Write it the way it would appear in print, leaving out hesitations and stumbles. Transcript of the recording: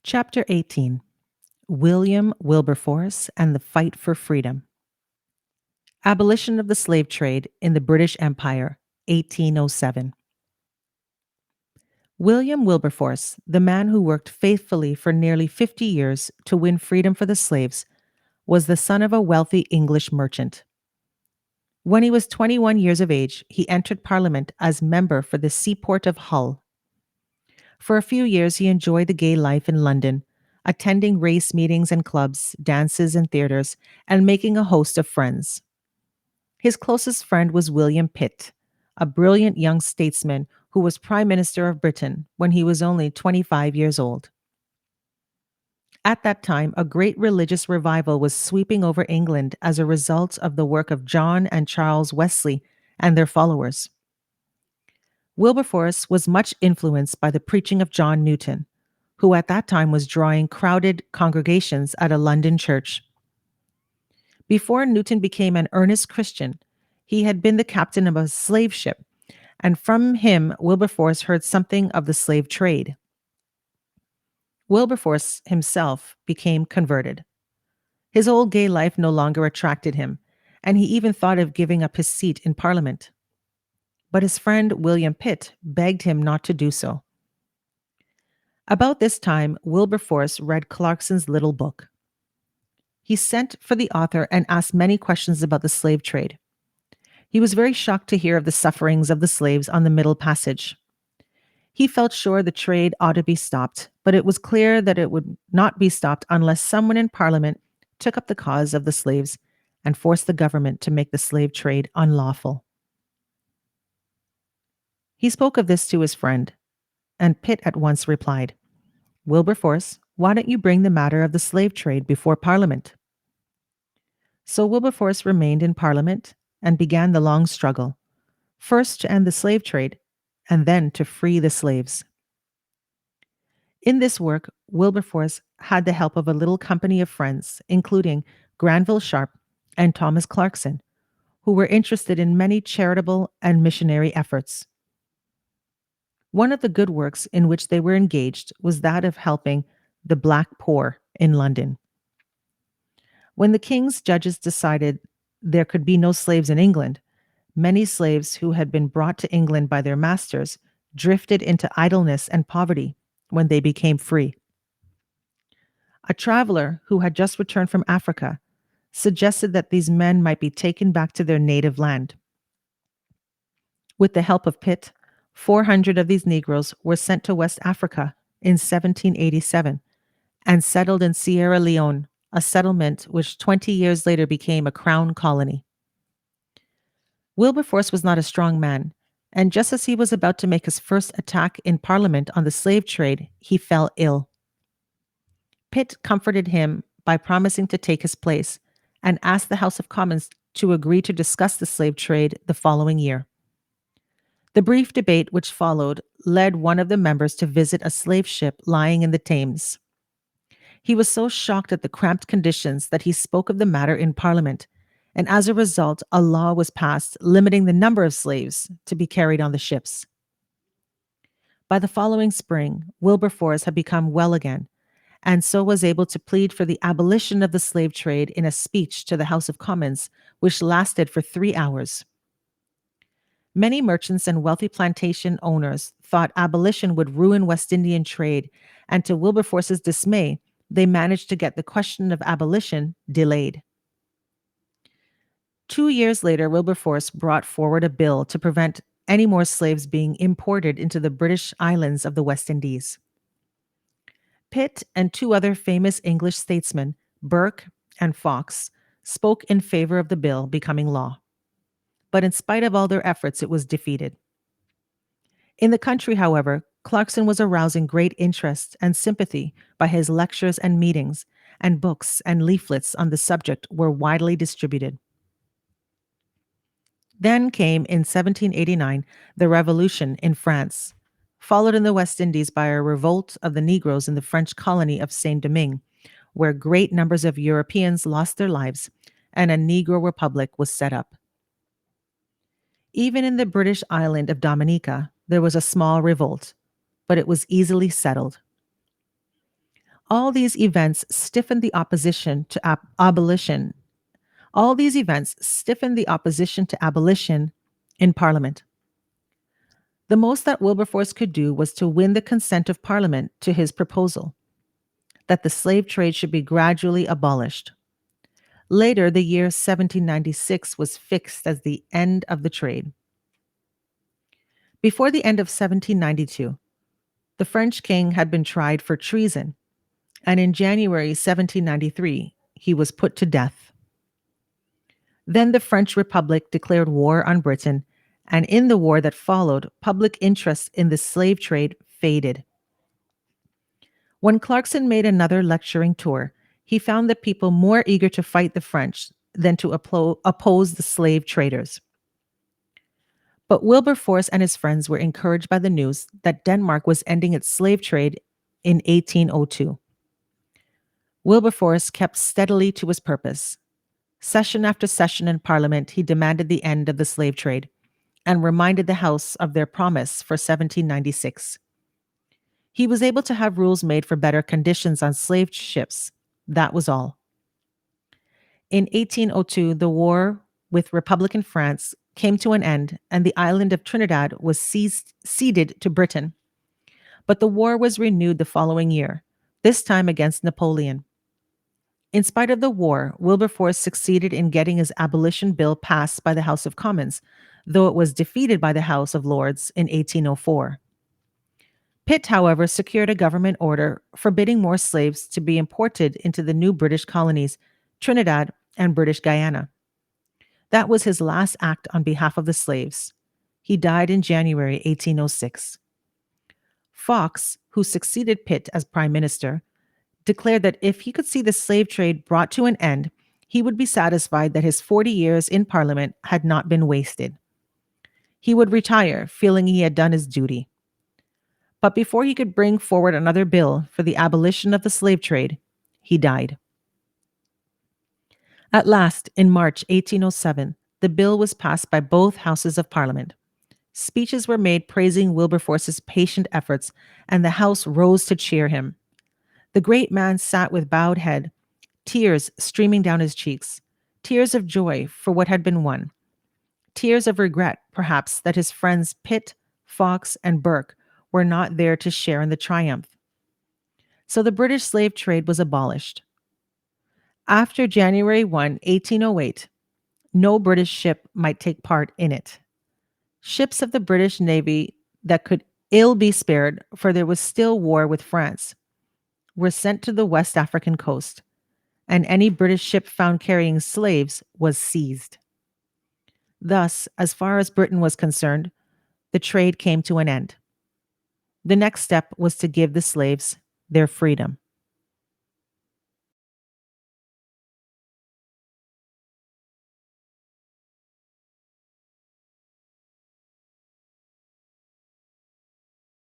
Chapter 18. William Wilberforce and the Fight for Freedom. Abolition of the Slave Trade in the British Empire, 1807. William Wilberforce, the man who worked faithfully for nearly 50 years to win freedom for the slaves, was the son of a wealthy English merchant. When he was 21 years of age, he entered Parliament as member for the seaport of Hull. For a few years, he enjoyed the gay life in London, attending race meetings and clubs, dances and theaters, and making a host of friends. His closest friend was William Pitt, a brilliant young statesman who was Prime Minister of Britain when he was only 25 years old. At that time, a great religious revival was sweeping over England as a result of the work of John and Charles Wesley and their followers. Wilberforce was much influenced by the preaching of John Newton, who at that time was drawing crowded congregations at a London church. Before Newton became an earnest Christian, he had been the captain of a slave ship, and from him Wilberforce heard something of the slave trade. Wilberforce himself became converted. His old gay life no longer attracted him, and he even thought of giving up his seat in Parliament. But his friend William Pitt begged him not to do so. About this time, Wilberforce read Clarkson's little book. He sent for the author and asked many questions about the slave trade. He was very shocked to hear of the sufferings of the slaves on the Middle Passage. He felt sure the trade ought to be stopped, but it was clear that it would not be stopped unless someone in Parliament took up the cause of the slaves and forced the government to make the slave trade unlawful. He spoke of this to his friend, and Pitt at once replied, "Wilberforce, why don't you bring the matter of the slave trade before Parliament?" So Wilberforce remained in Parliament and began the long struggle, first to end the slave trade and then to free the slaves. In this work, Wilberforce had the help of a little company of friends, including Granville Sharp and Thomas Clarkson, who were interested in many charitable and missionary efforts. One of the good works in which they were engaged was that of helping the black poor in London. When the king's judges decided there could be no slaves in England, many slaves who had been brought to England by their masters drifted into idleness and poverty when they became free. A traveler who had just returned from Africa suggested that these men might be taken back to their native land. With the help of Pitt, 400 of these Negroes were sent to West Africa in 1787 and settled in Sierra Leone, a settlement which 20 years later became a crown colony. Wilberforce was not a strong man, and just as he was about to make his first attack in Parliament on the slave trade, he fell ill. Pitt comforted him by promising to take his place and asked the House of Commons to agree to discuss the slave trade the following year. The brief debate which followed led one of the members to visit a slave ship lying in the Thames. He was so shocked at the cramped conditions that he spoke of the matter in Parliament, and as a result, a law was passed limiting the number of slaves to be carried on the ships. By the following spring, Wilberforce had become well again, and so was able to plead for the abolition of the slave trade in a speech to the House of Commons, which lasted for 3 hours. Many merchants and wealthy plantation owners thought abolition would ruin West Indian trade, and to Wilberforce's dismay, they managed to get the question of abolition delayed. 2 years later, Wilberforce brought forward a bill to prevent any more slaves being imported into the British islands of the West Indies. Pitt and 2 other famous English statesmen, Burke and Fox, spoke in favor of the bill becoming law. But in spite of all their efforts, it was defeated. In the country, however, Clarkson was arousing great interest and sympathy by his lectures and meetings, and books and leaflets on the subject were widely distributed. Then came in 1789 the Revolution in France, followed in the West Indies by a revolt of the Negroes in the French colony of Saint-Domingue, where great numbers of Europeans lost their lives and a Negro republic was set up. Even in the British island of Dominica, there was a small revolt, but it was easily settled. All these events stiffened the opposition to abolition. All these events stiffened the opposition to abolition in Parliament. The most that Wilberforce could do was to win the consent of Parliament to his proposal that the slave trade should be gradually abolished. Later, the year 1796 was fixed as the end of the trade. Before the end of 1792, the French king had been tried for treason, and in January 1793, he was put to death. Then the French Republic declared war on Britain, and in the war that followed, public interest in the slave trade faded. When Clarkson made another lecturing tour, he found the people more eager to fight the French than to oppose the slave traders. But Wilberforce and his friends were encouraged by the news that Denmark was ending its slave trade in 1802. Wilberforce kept steadily to his purpose. Session after session in Parliament, he demanded the end of the slave trade and reminded the House of their promise for 1796. He was able to have rules made for better conditions on slave ships. That was all. In 1802, the war with Republican France came to an end, and the island of Trinidad was ceded to Britain. But the war was renewed the following year, this time against Napoleon. In spite of the war, Wilberforce succeeded in getting his abolition bill passed by the House of Commons, though it was defeated by the House of Lords in 1804. Pitt, however, secured a government order forbidding more slaves to be imported into the new British colonies, Trinidad and British Guiana. That was his last act on behalf of the slaves. He died in January 1806. Fox, who succeeded Pitt as prime minister, declared that if he could see the slave trade brought to an end, he would be satisfied that his 40 years in Parliament had not been wasted. He would retire, feeling he had done his duty. But before he could bring forward another bill for the abolition of the slave trade, he died. At last, in March 1807, the bill was passed by both houses of Parliament. Speeches were made praising Wilberforce's patient efforts, and the House rose to cheer him. The great man sat with bowed head, tears streaming down his cheeks, tears of joy for what had been won, tears of regret, perhaps, that his friends Pitt, Fox, and Burke were not there to share in the triumph. So the British slave trade was abolished. After January 1, 1808, no British ship might take part in it. Ships of the British Navy that could ill be spared, for there was still war with France, were sent to the West African coast, and any British ship found carrying slaves was seized. Thus, as far as Britain was concerned, the trade came to an end. The next step was to give the slaves their freedom.